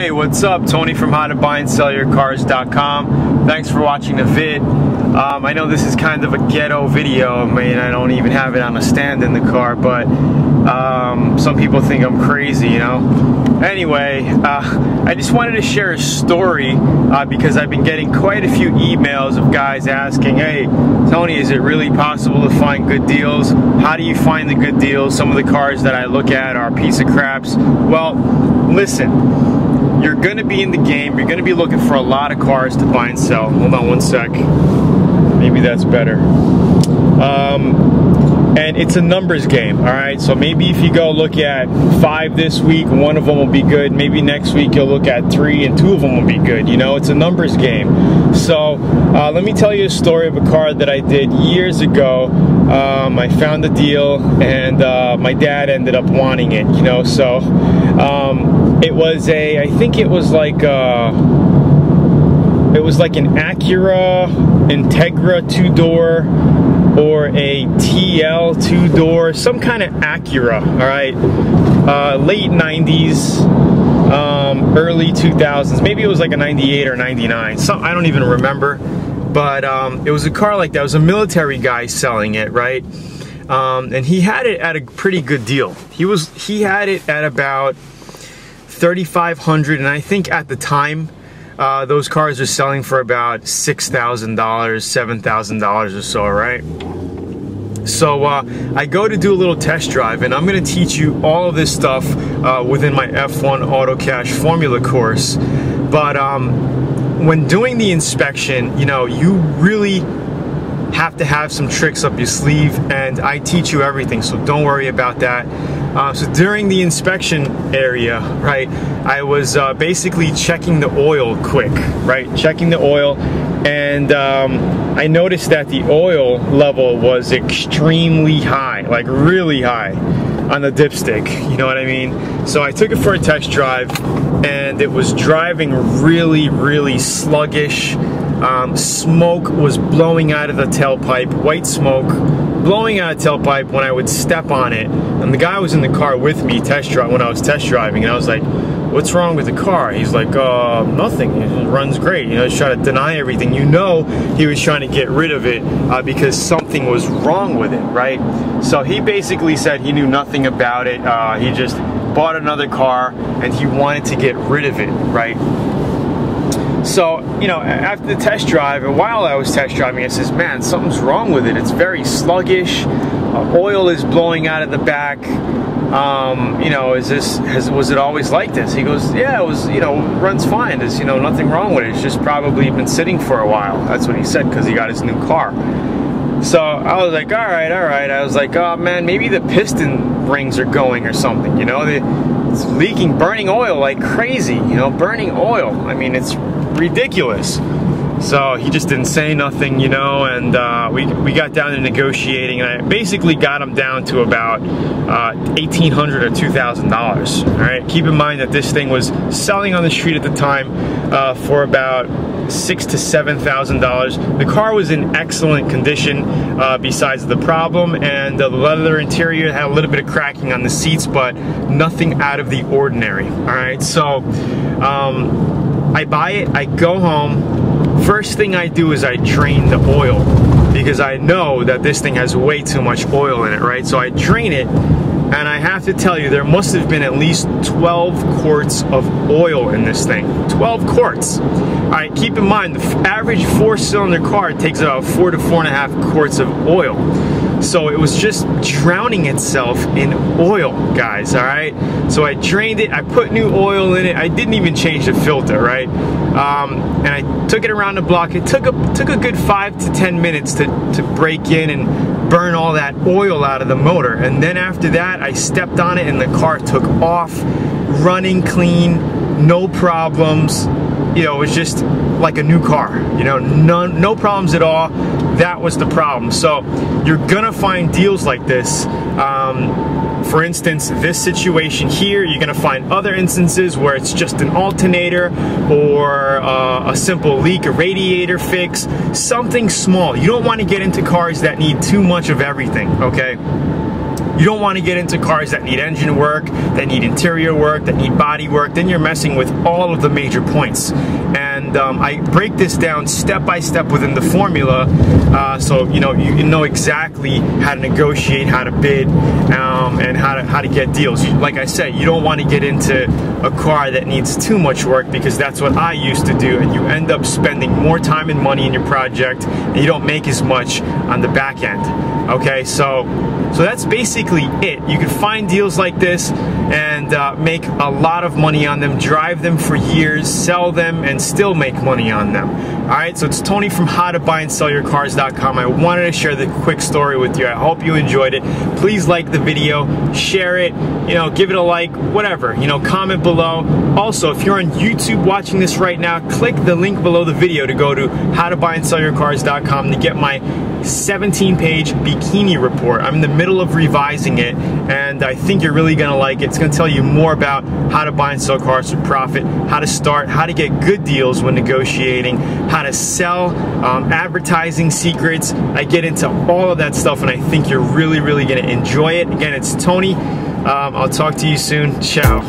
Hey, what's up? Tony from howtobuyandselyourcars.com. Thanks for watching the vid. I know this is kind of a ghetto video. I mean, I don't even have it on a stand in the car, but some people think I'm crazy, you know? Anyway, I just wanted to share a story because I've been getting quite a few emails of guys asking, hey, Tony, is it really possible to find good deals? How do you find the good deals? Some of the cars that I look at are a piece of craps. Well, listen. You're going to be in the game, you're going to be looking for a lot of cars to buy and sell. Hold on one sec. Maybe that's better. And it's a numbers game, alright? So maybe if you go look at 5 this week, 1 of them will be good. Maybe next week you'll look at 3 and 2 of them will be good. You know, it's a numbers game. So let me tell you a story of a car that I did years ago. I found a deal and my dad ended up wanting it, you know, so it was I think it was like an Acura Integra 2-door or a TL 2-door, some kind of Acura, all right, late 90s, early 2000s, maybe it was like a 98 or 99, I don't even remember, but it was a car like that. It was a military guy selling it, right? And he had it at a pretty good deal. He had it at about $3,500, and I think at the time those cars are selling for about $6,000, $7,000 or so, right? So I go to do a little test drive, and I'm going to teach you all of this stuff within my F1 Auto Cash formula course. But when doing the inspection, you know, you really have to have some tricks up your sleeve, and I teach you everything, so don't worry about that. So during the inspection area, right, I was basically checking the oil quick, right, checking the oil, and I noticed that the oil level was extremely high, like really high on the dipstick, you know what I mean? So I took it for a test drive, and it was driving really sluggish. Smoke was blowing out of the tailpipe, white smoke blowing out of the tailpipe when I would step on it. And the guy was in the car with me when I was test driving, and I was like, what's wrong with the car? He's like, nothing, it runs great. You know, he's trying to deny everything. You know, he was trying to get rid of it because something was wrong with it, right? So he basically said he knew nothing about it. He just bought another car and he wanted to get rid of it, right? So, you know, after the test drive, and while I was test driving, I says, man, something's wrong with it. It's very sluggish. Oil is blowing out of the back. You know, was it always like this? He goes, yeah, it was, you know, runs fine. There's, you know, nothing wrong with it. It's just probably been sitting for a while. That's what he said, because he got his new car. So I was like, all right. I was like, oh man, maybe the piston rings are going or something, you know? It's leaking, burning oil like crazy, you know, burning oil. I mean, it's ridiculous. So he just didn't say nothing, you know, and we got down to negotiating, and I basically got him down to about $1,800 or $2,000. All right, keep in mind that this thing was selling on the street at the time for about $6,000 to $7,000. The car was in excellent condition besides the problem, and the leather interior had a little bit of cracking on the seats, but nothing out of the ordinary. All right, so I buy it, I go home. First thing I do is I drain the oil, because I know that this thing has way too much oil in it, right? So I drain it, and I have to tell you, there must have been at least 12 quarts of oil in this thing. 12 quarts. All right, keep in mind, the average 4-cylinder car takes about 4 to 4.5 quarts of oil. So it was just drowning itself in oil, guys, all right? So I drained it, I put new oil in it, I didn't even change the filter, right? And I took it around the block. It took a good 5 to 10 minutes to break in and burn all that oil out of the motor. And then after that, I stepped on it and the car took off, running clean, no problems. You know, it was just like a new car, you know, no problems at all. That was the problem. So you're gonna find deals like this. For instance, this situation here, you're gonna find other instances where it's just an alternator or a simple leak, a radiator fix, something small. You don't want to get into cars that need too much of everything, okay? You don't want to get into cars that need engine work, that need interior work, that need body work. Then you're messing with all of the major points. And I break this down step by step within the formula, so you know exactly how to negotiate, how to bid, and how to get deals. Like I said, you don't want to get into a car that needs too much work, because that's what I used to do, and you end up spending more time and money in your project, and you don't make as much on the back end. Okay, so that's basically it. You can find deals like this and make a lot of money on them, drive them for years, sell them, and still make money on them. Alright, so it's Tony from howtobuyandSellYourCars.com. I wanted to share the quick story with you. I hope you enjoyed it. Please like the video, share it, give it a like, whatever, comment below. Also, if you're on YouTube watching this right now, click the link below the video to go to howtobuyandSellYourCars.com to get my 17-page bikini report. I'm in the middle of revising it, and I think you're really going to like it. It's going to tell you more about how to buy and sell cars for profit, how to start, how to get good deals when negotiating, how to sell, advertising secrets. I get into all of that stuff, and I think you're really, really going to enjoy it. Again, it's Tony. I'll talk to you soon. Ciao.